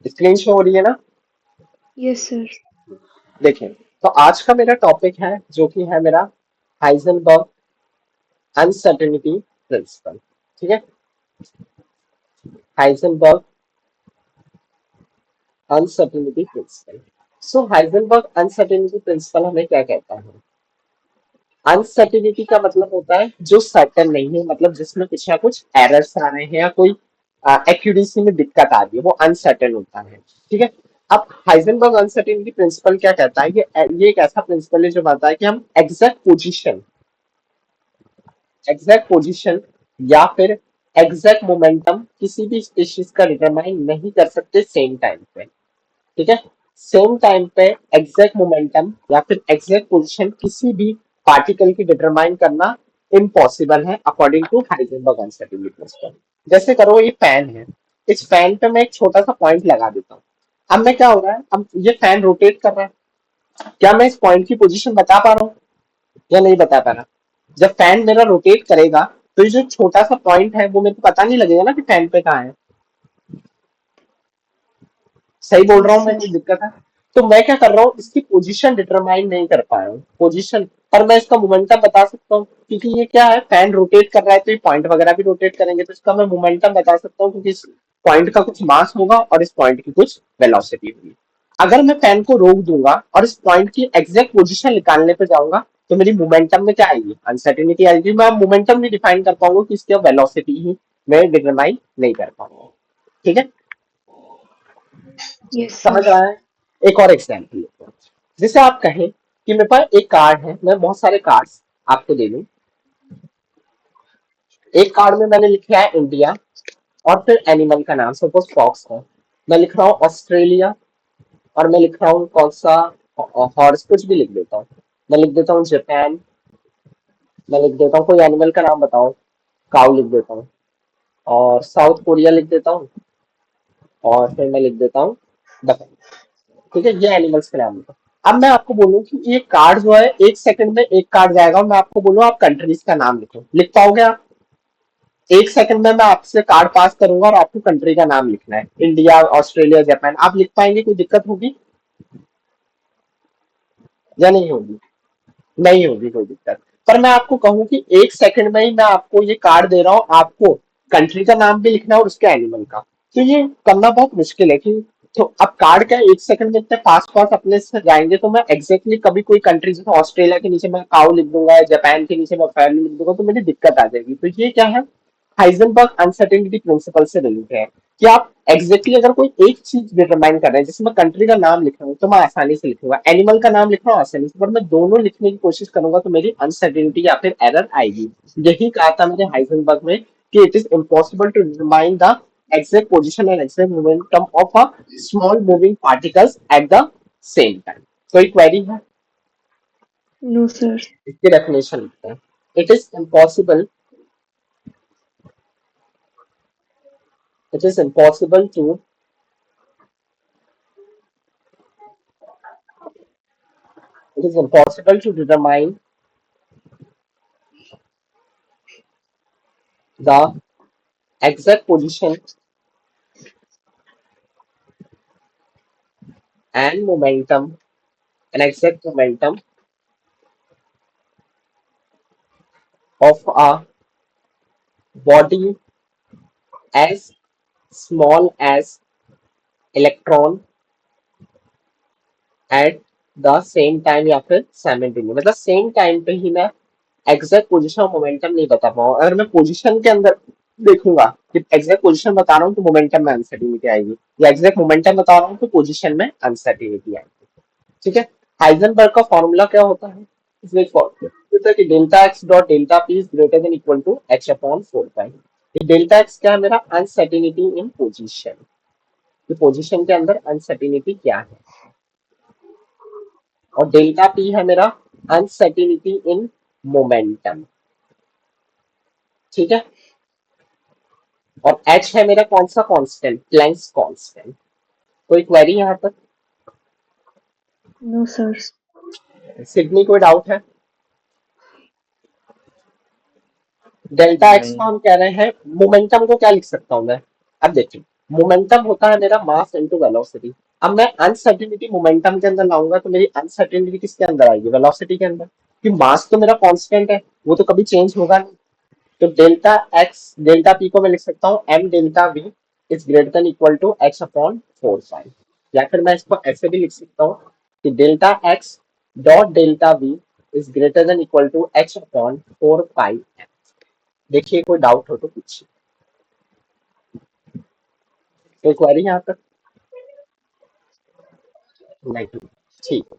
Screen show हो रही है ना? Yes sir. देखिए, तो आज का मेरा टॉपिक है जो कि है मेरा हाइजेनबर्ग अनसर्टेनिटी प्रिंसिपल। ठीक है, हाइजेनबर्ग अनसर्टेनिटी प्रिंसिपल। सो हाइजेनबर्ग अनसर्टेनिटी प्रिंसिपल हमें क्या कहता है? अनसर्टेनिटी का मतलब होता है जो सर्टेन नहीं है, मतलब जिसमें कुछ ना कुछ एरर्स आ रहे हैं या कोई एक्यूरेसी में दिक्कत आ रही है, वो अनसर्टेन होता है। ठीक है। अब हाइजेनबर्ग अनसर्टेनिटी प्रिंसिपल क्या कहता है? ये एक ऐसा प्रिंसिपल है जो बताता है कि हम एग्जैक्ट पोजीशन या फिर एग्जैक्ट मोमेंटम किसी भी स्पीशीज का डिटरमाइन नहीं कर सकते सेम टाइम पे। ठीक है। सेम टाइम पे एग्जैक्ट मोमेंटम या फिर एग्जैक्ट पोजीशन किसी भी पार्टिकल की डिटरमाइन करना इम्पॉसिबल है according to Heisenberg uncertainty principle. जैसे करो ये फैन है, इस फैन पे मैं एक छोटा सा पॉइंट लगा देता हूँ। अब मैं क्या हो रहा है, अब ये फैन रोटेट कर रहा है, क्या मैं इस पॉइंट की पोजीशन बता पा रहा हूँ या नहीं बता पा रहा? जब फैन मेरा रोटेट करेगा तो ये जो छोटा सा पॉइंट है वो मेरे को पता नहीं लगेगा ना कि फैन पे कहाँ है। सही बोल रहा यस हूँ मैं? सर। कोई दिक्कत है? तो मैं क्या कर रहा हूँ, इसकी पोजीशन डिटरमाइन नहीं कर पाया हूँ पोजीशन, पर मैं इसका मोमेंटम बता सकता हूँ क्योंकि ये क्या है, फैन रोटेट कर रहा है तो ये पॉइंट वगैरह भी रोटेट करेंगे, तो इसका मैं मोमेंटम बता सकता हूँ क्योंकि इस पॉइंट का कुछ मास होगा और इस पॉइंट की कुछ वेलोसिटी होगी। अगर मैं फैन को रोक दूंगा और इस पॉइंट की एग्जैक्ट पोजीशन निकालने पे जाऊंगा तो मेरी मोमेंटम में क्या आएगी? अनसर्टेनिटी आएगी। मैं मोमेंटम नहीं डिफाइन कर पाऊंगा कि इसकी वेलोसिटी ही मैं डिटरमाइन नहीं कर पाऊंगा। ठीक है, यस समझ सर। रहा है? एक और एग्जाम्पल लेते हैं। जैसे आप कहें कि मेरे पास एक कार्ड है, मैं बहुत सारे कार्ड्स आपको दे दूं। एक कार्ड में मैंने लिखा है इंडिया और फिर एनिमल का नाम, सपोज फॉक्स है। मैं लिख रहा हूँ ऑस्ट्रेलिया और मैं लिख रहा हूँ कौन सा हॉर्स, कुछ भी लिख देता हूँ। मैं लिख देता हूँ जापान, मैं लिख देता हूँ कोई एनिमल का नाम बताओ, काउ लिख देता हूँ, और साउथ कोरिया लिख देता हूँ, और फिर मैं लिख देता हूँ बफेलो। ठीक है, ये एनिमल्स के नाम है। अब मैं आपको बोलूं कि ये कार्ड जो है एक सेकंड में एक कार्ड जाएगा और मैं आपको बोलूं आप कंट्रीज का नाम लिखो, लिख पाओगे आप? एक सेकंड में मैं आपसे कार्ड पास करूंगा और आपको कंट्री का नाम लिखना है, इंडिया, ऑस्ट्रेलिया, जापान, आप लिख पाएंगे? कोई दिक्कत होगी या नहीं होगी? नहीं होगी कोई दिक्कत। पर मैं आपको कहूं कि एक सेकंड में ही मैं आपको ये कार्ड दे रहा हूँ, आपको कंट्री का नाम भी लिखना है और उसके एनिमल का, तो ये करना बहुत मुश्किल है कि, तो अब कार्ड का एक सेकंड में इतने पास पास अपने से जाएंगे तो मैं एग्जैक्टली कभी कोई कंट्री, जैसे ऑस्ट्रेलिया के नीचे मैं काउ लिख दूंगा या जापान के नीचे मैं फैमिली लिख दूंगा तो मुझे दिक्कत आ जाएगी। तो ये क्या है, हाइजेनबर्ग अनसर्टेनिटी प्रिंसिपल से रिलेटेड है कि आप एग्जैक्टली अगर कोई एक चीज डिटरमाइन कर रहे हैं, जैसे मैं कंट्री का नाम लिख रहा हूँ तो मैं आसानी से लिखूंगा, एनिमल का नाम लिख रहा हूँ आसानी से, पर मैं दोनों लिखने की कोशिश करूंगा तो मेरी अनसर्टेनिटी या फिर एरर आएगी। यही कहा था मैंने हाइजेनबर्ग में कि it is impossible to determine the exact position and exact momentum of a small moving particles at the same time। कोई क्वेरी है? No sir. इसकी डेफिनेशन लिखते हैं। It is impossible, it is impossible to, it is impossible to determine the exact position and momentum and exact momentum of a body as small as electron at the same time या फिर simultaneously, मतलब same time पे ही मैं exact position और momentum नहीं बता पाऊँ। अगर मैं पोजीशन के अंदर देखूंगा कि एग्जैक्ट पोजीशन बता रहा हूँ तो मोमेंटम में अनसर्टिनिटी आएगी, या एग्जैक्ट मोमेंटम बता रहा हूँ तो पोजीशन में अनसर्टिनिटी आएगी। ठीक है। हाइजेनबर्ग का फॉर्मूला क्या होता है? इसमें होता है कि delta X dot delta P is greater than equal to H upon 4 pi. Delta X क्या है? मेरा अनसर्टिनिटी इन पोजीशन, कि पोजीशन के अंदर अनसर्टिनिटी क्या है, और डेल्टा पी है मेरा अनसर्टिनिटी इन मोमेंटम। ठीक है। और एच है मेरा कौन सा कांस्टेंट? Planck's constant. कोई क्वेरी यहाँ पर? No sir. सिडनी कोई डाउट है? डेल्टा एक्स को नहीं। हम कह रहे हैं, मोमेंटम को क्या लिख सकता हूं मैं? अब देखिए, मोमेंटम होता है मेरा मास इनटू वेलोसिटी। अब मैं अनसर्टिनिटी मोमेंटम के अंदर लाऊंगा तो मेरी अनसर्टिनिटी किसके अंदर आएगी, वेलोसिटी के अंदर, कि मास तो मेरा कांस्टेंट है, वो तो कभी चेंज होगा नहीं। तो डेल्टा एक्स डेल्टा पी को मैं लिख सकता हूँ M delta V is greater than equal to H upon 4 pi. या फिर मैं इसको ऐसे भी लिख सकता हूँ कि delta X dot delta V is greater than equal to H upon 4 pi. देखिए कोई डाउट हो तो पूछिए, कोई क्वेरी यहाँ तक? नहीं, ठीक है।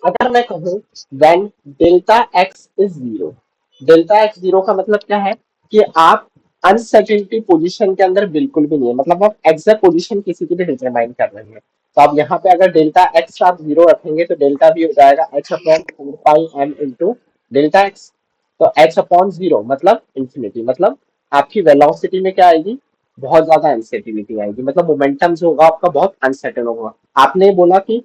अगर मैं कहूँ when delta x is zero, delta x zero का मतलब क्या है कि आप अनसर्टेनिटी पोजीशन के अंदर बिल्कुल भी नहीं है, मतलब आप एग्जैक्ट पोजीशन किसी की भी डिटरमाइन कर रहे हैं। तो आप यहाँ पे अगर डेल्टा एक्स आप जीरो रखेंगे तो डेल्टा भी हो जाएगा एच अपॉन 4 पाई एम इंटू डेल्टा एक्स। तो एच अपॉन जीरो मतलब इंफिनिटी, मतलब आपकी वेलोसिटी में क्या आएगी, बहुत ज्यादा अनसर्टेनिटी आएगी, मतलब मोमेंटम जो होगा आपका बहुत अनसर्टेन होगा। आपने बोला कि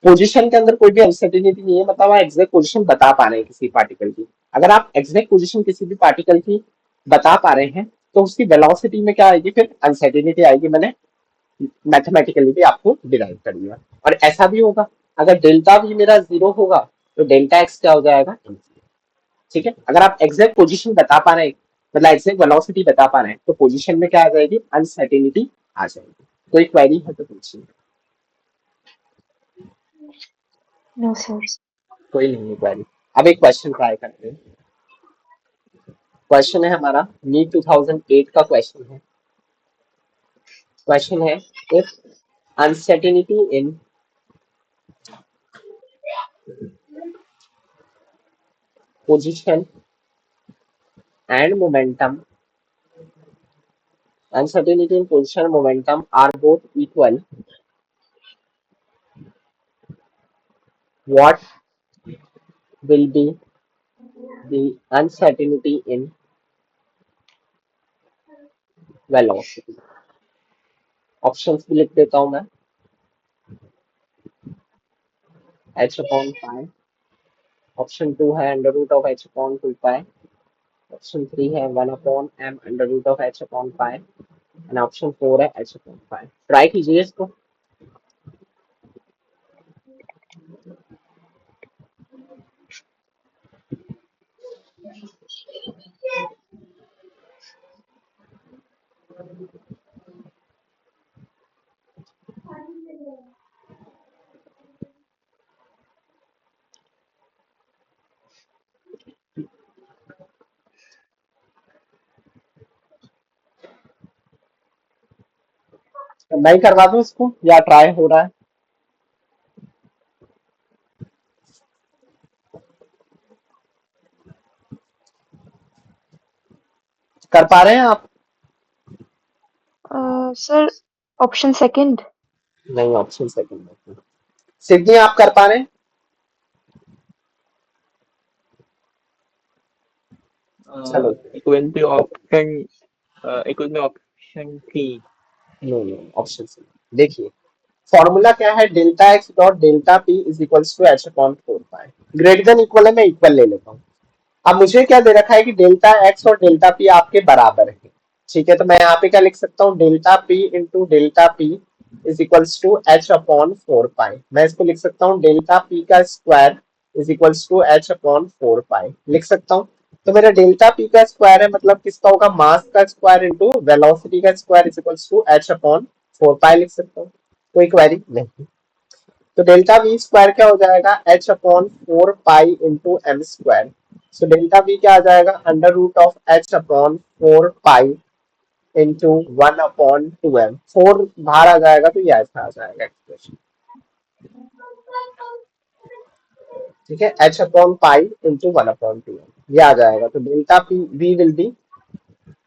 पोजीशन के अंदर कोई भी अनसर्टेनिटी नहीं है, मतलब आप एग्जैक्ट पोजीशन बता पा रहे हैं किसी पार्टिकल की। अगर आप एग्जैक्ट पोजीशन किसी भी पार्टिकल की बता पा रहे हैं तो उसकी वेलोसिटी में क्या आएगी, फिर अनसर्टेनिटी आएगी। मैंने मैथमेटिकली भी आपको डिराइव कर दिया। और ऐसा भी होगा, अगर डेल्टा भी मेरा जीरो होगा तो डेल्टा एक्स क्या हो जाएगा, ठीक है। अगर आप एग्जैक्ट पोजीशन बता पा रहे हैं, मतलब एग्जैक्ट वेलोसिटी बता पा रहे हैं, तो पोजीशन में क्या आ जाएगी, अनसर्टेनिटी आ जाएगी। कोई क्वेरी है तो पूछिए। No, sir. कोई नहीं क्वेरी। अब एक क्वेश्चन ट्राई करते हैं। क्वेश्चन है हमारा नीट 2008 का क्वेश्चन है। क्वेश्चन है if uncertainty in position and momentum, uncertainty in position and momentum are both equal, what will be the uncertainty in velocity? Options भी लिख देता हूं मैं। h अपॉन पाई, ऑप्शन 2 है under root of h upon 2 pi, option 3 है 1 upon m under root of h upon pi and option 4 है h upon पाई। Try कीजिए इसको। मैं ही करवा दूं इसको या ट्राई हो रहा है? कर पा रहे हैं आप? Sir, option second. नहीं, ऑप्शन सेकंड में सिद्धि आप कर पा रहे हैं? चलो, It will be option. It will be option three. No no, option C. देखिए फॉर्मूला क्या है, delta X dot delta P is equals to H upon 4 pi. Greater than equal है, मैं इक्वल ले लेता हूँ। अब मुझे क्या दे रखा है कि डेल्टा एक्स और डेल्टा पी आपके बराबर है, ठीक है। तो मैं यहाँ पे क्या लिख सकता हूँ, delta P into delta P is equals to H upon 4 pi. मैं इसको लिख सकता हूँ डेल्टा पी का square is equals to H upon 4 pi, लिख सकता हूँ। तो मेरा डेल्टा पी का स्क्वायर है, मतलब किसका होगा, मास का स्क्वायर इंटू वेलोसिटी का square is equals to H upon 4 pi, लिख सकता हूँ। कोई क्वेरी नहीं। तो डेल्टा वी स्क्वायर क्या हो जाएगा, H upon 4 pi into M square. So delta V क्या आ जाएगा, under root of H upon 4 pi into 1/2m। 4 बाहर आ जाएगा तो ये ऐसा आ जाएगा एक्सप्रेशन, ठीक है। एच अपॉन पाई इंटू 1/2m ये आ जाएगा। तो delta P we will be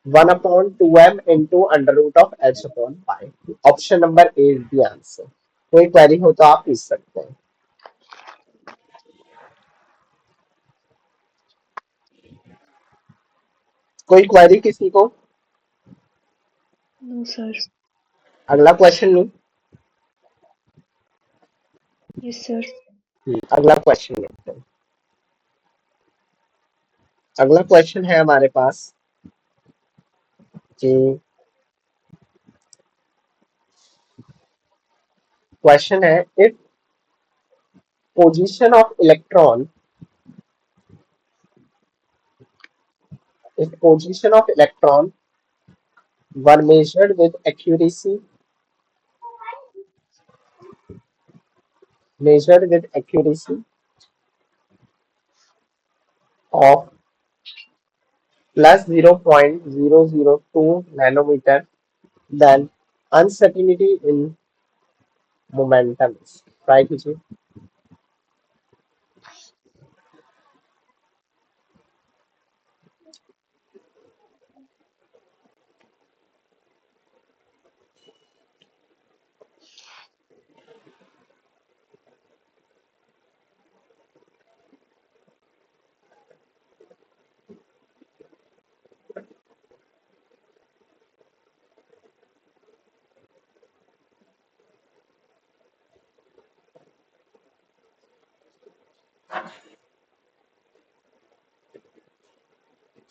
1/2m into under root of H upon pi. Option number A is the answer. कोई क्वेरी हो तो आप पूछ सकते हैं। कोई क्वेरी किसी को? No, sir. अगला क्वेश्चन लूं? Yes, sir. अगला क्वेश्चन लेते हैं। अगला क्वेश्चन है हमारे पास कि क्वेश्चन है if position of electron if position of electron were measured with accuracy of plus 0.002 nanometer, then uncertainty in momentum is. Try कीजिए.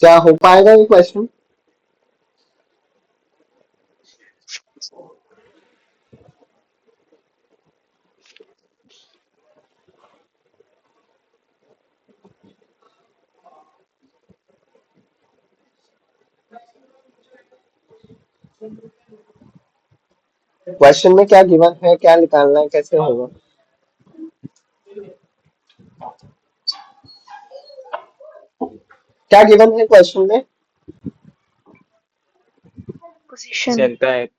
क्या हो पाएगा ये क्वेश्चन? क्वेश्चन में क्या गिवन है, क्या निकालना है, कैसे होगा? क्या गिवन है क्वेश्चन में? Position. delta x.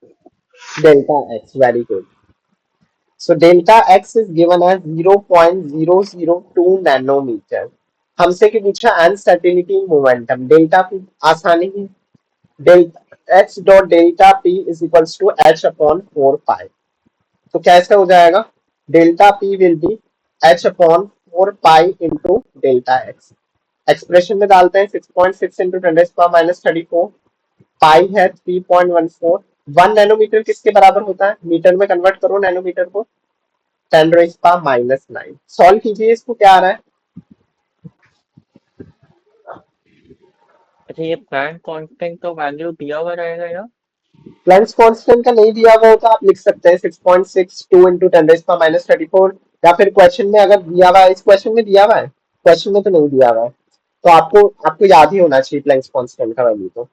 Delta x. Very good. So delta x is given as 0.002 nanometer. हमसे कि पूछा अनसर्टेनिटी मोमेंटम. डेल्टा p आसानी ही delta x dot delta p is equals to h upon 4 pi. तो कैसे हो जाएगा? Delta p will be h upon 4 pi into delta x. Expression में डालते हैं 6.6 इंटू 10⁻34. पाई है 3.14. 1 नैनोमीटर किसके बराबर होता है? मीटर में कन्वर्ट करो नैनोमीटर को. 10⁻⁹ सॉल्व कीजिए इसको. क्या आ रहा है? अच्छा ये प्लैंक कांस्टेंट का वैल्यू दिया हुआ रहेगा या? प्लैंक्स कांस्टेंट का नहीं दिया हुआ होता आप लिख सकते हैं 6.62 इंटू 10⁻34. या फिर क्वेश्चन में अगर दिया हुआ है, इस क्वेश्चन में दिया हुआ है, क्वेश्चन में तो नहीं दिया हुआ है, तो आपको याद ही होना चाहिए प्लैंक्स कांस्टेंट का वैल्यू. तो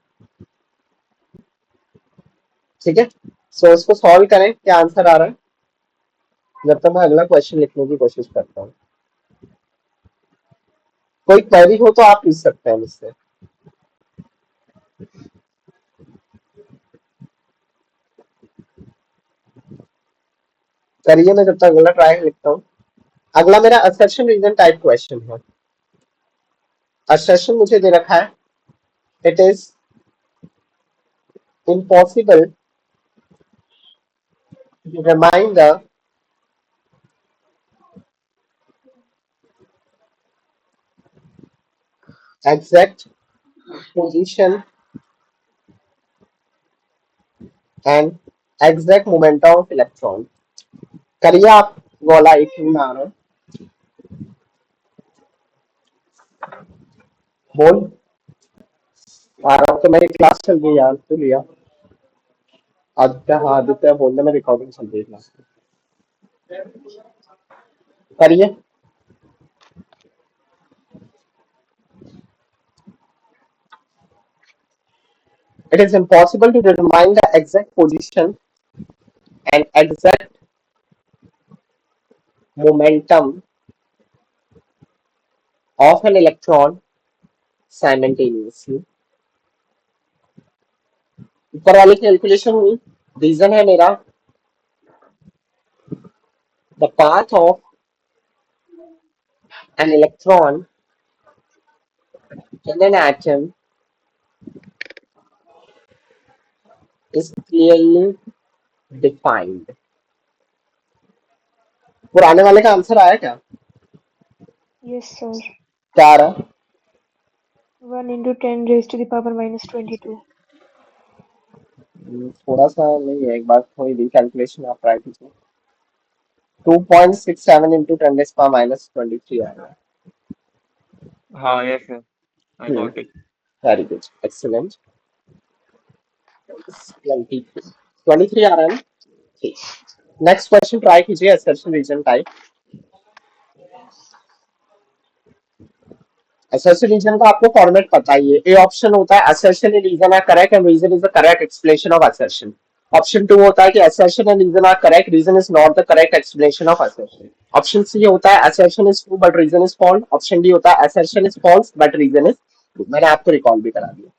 ठीक है. सो इसको सॉल्व करें. क्या आंसर आ रहा है? जब तक मैं अगला क्वेश्चन लिखने की कोशिश करता हूँ. कोई क्वेरी हो तो आप पूछ सकते हैं मुझसे. करिए, मैं जब तक अगला ट्राई लिखता हूँ. अगला मेरा असर्शन रीजन टाइप क्वेश्चन है. असर्शन मुझे दे रखा है it is impossible to determine the exact position and exact momentum of electron. करिए आप. वाला एक में आ रहा है. बोल. आ रहा हूँ तो मेरी क्लास चल रही है यार. तो लिया आदित्य. हाँ आदित्य बोलने में रिकॉर्डिंग चल रही है क्लास में. करिए. It is impossible to determine the exact position and exact momentum of an electron simultaneously. ऊपर वाली कैलकुलेशन हुई. रीजन है मेरा the path of an electron in an atom is clearly defined. पुराने वाले का आंसर आया क्या? Yes, sir. क्या आ रहा है? 1 into 10 raised to the power minus 22. थोड़ा सा नहीं है. एक बार थोड़ी रिकैलकुलेशन आप ट्राई कीजिए. 2.67 इंटू 10⁻⁻23 आएगा. हाँ yes sir I got it. Very good. Excellent. 23 आ रहा है ना? ठीक. नेक्स्ट क्वेश्चन ट्राई कीजिए assertion reason type. assertion reason का आपको फॉर्मेट पता ही है। ए ऑप्शन होता है assertion and reason are correct and reason is the correct explanation of assertion। Option 2 होता है कि assertion and reason are correct, reason is not the correct explanation of assertion। Option C होता है assertion is true but reason is false। Option D होता है assertion is false but reason is true। मैंने आपको recall भी करा दिया।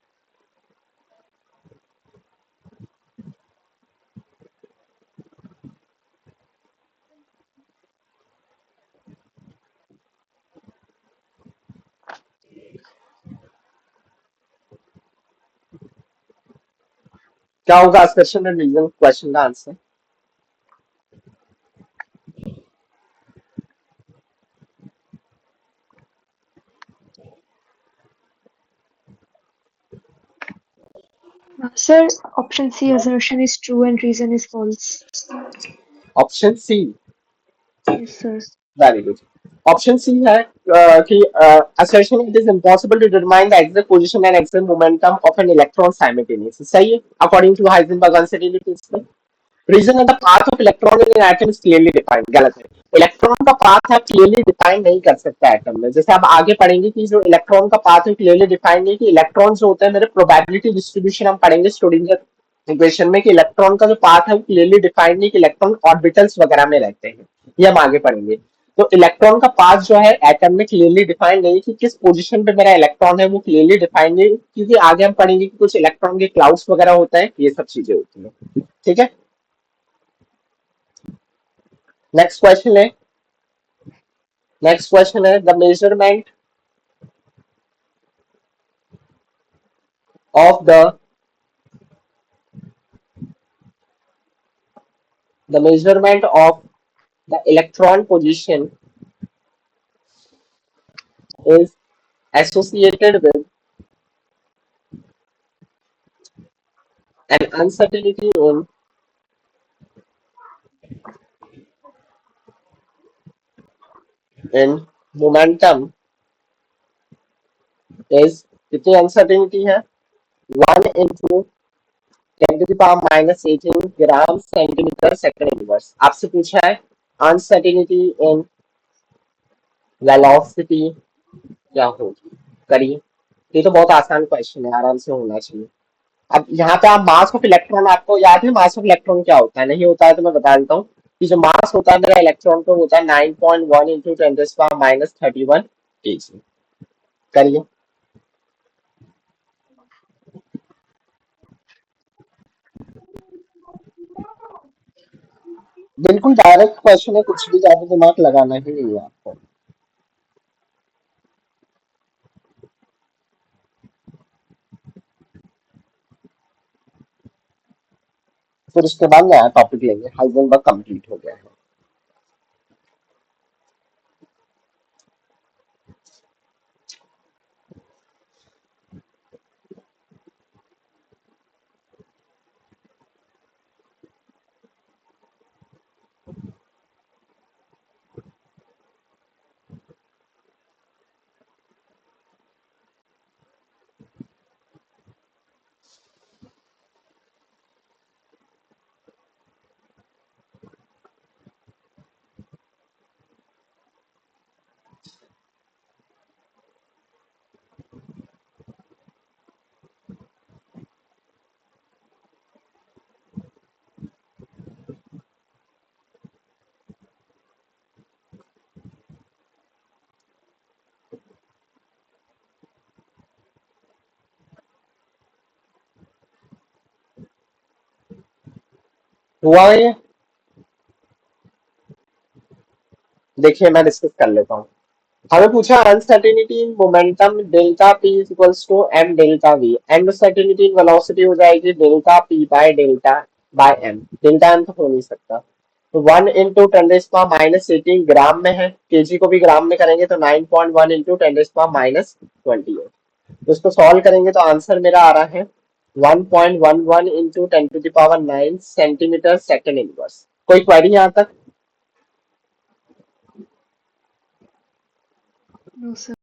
क्या होगा assertion and reason क्वेश्चन का answer? Sir, option C, assertion is true and reason is false. Option C. Yes, sir. Very good. Option C है कि assertion it is impossible to determine the exact position and exact momentum of an electron simultaneously। सही है according to Heisenberg uncertainty principle। Reason है the path of electron in an atom is clearly defined. गलत है। Electron का path है clearly define नहीं कर सकता एटम में। जैसे आप आगे पढ़ेंगे कि जो इलेक्ट्रॉन का पाथ है क्लियरली डिफाइन नहीं, कि इलेक्ट्रॉन जो होते हैं मेरे प्रोबेबिलिटी डिस्ट्रीब्यूशन हम पढ़ेंगे स्टूडिंगर इक्वेशन में, कि इलेक्ट्रॉन का जो पाथ है वो क्लियरली डिफाइंड नहीं, कि इलेक्ट्रॉन ऑर्बिटल्स वगैरह में रहते हैं। ये हम आगे पढ़ेंगे। तो इलेक्ट्रॉन का पाथ जो है एटम में क्लियरली डिफाइंड नहीं, कि किस पोजीशन पे मेरा इलेक्ट्रॉन है वो क्लियरली डिफाइंड नहीं, क्योंकि आगे हम पढ़ेंगे कि कुछ इलेक्ट्रॉन के क्लाउड्स वगैरह होता है, ये सब चीजें होती है। ठीक है। नेक्स्ट क्वेश्चन है। नेक्स्ट क्वेश्चन है the measurement of the measurement of the electron position is associated with an uncertainty in momentum is, कितनी अनसर्टेनिटी है? 1 into 10 to the power minus 18 gram centimetre second inverse. आपसे पूछा है uncertainty in velocity क्या होगी। करिए। ये तो बहुत आसान क्वेश्चन है, आराम से होना चाहिए। अब यहाँ पे आप मास ऑफ इलेक्ट्रॉन, आपको याद है मास ऑफ इलेक्ट्रॉन क्या होता है? नहीं होता है तो मैं बता देता हूँ कि जो मास होता है मेरा इलेक्ट्रॉन को होता है 9.1 इंटू 10⁻³ kg। करिए। बिल्कुल डायरेक्ट क्वेश्चन है, कुछ भी ज्यादा दिमाग लगाना ही नहीं है आपको। फिर उसके बाद नया टॉपिक लेंगे। हाइजेनबर्ग कंप्लीट हो गया है। हुआ ये? देखिए मैं डिस्कस कर लेता हूँ। हमें पूछा uncertainty in momentum delta P is equals to M delta V. Uncertainty in velocity हो जाएगी delta P by delta by M. Delta M तो हो नहीं सकता। तो 1 इंटू 10⁻18 ग्राम में है, केजी को भी ग्राम में करेंगे तो 9.1 इंटू 10⁻28। तो इसको सॉल्व करेंगे तो आंसर मेरा आ रहा है 1.11 इंटू 10⁹ सेंटीमीटर सेकेंड इनवर्स। कोई क्वेरी यहाँ तक? No, sir.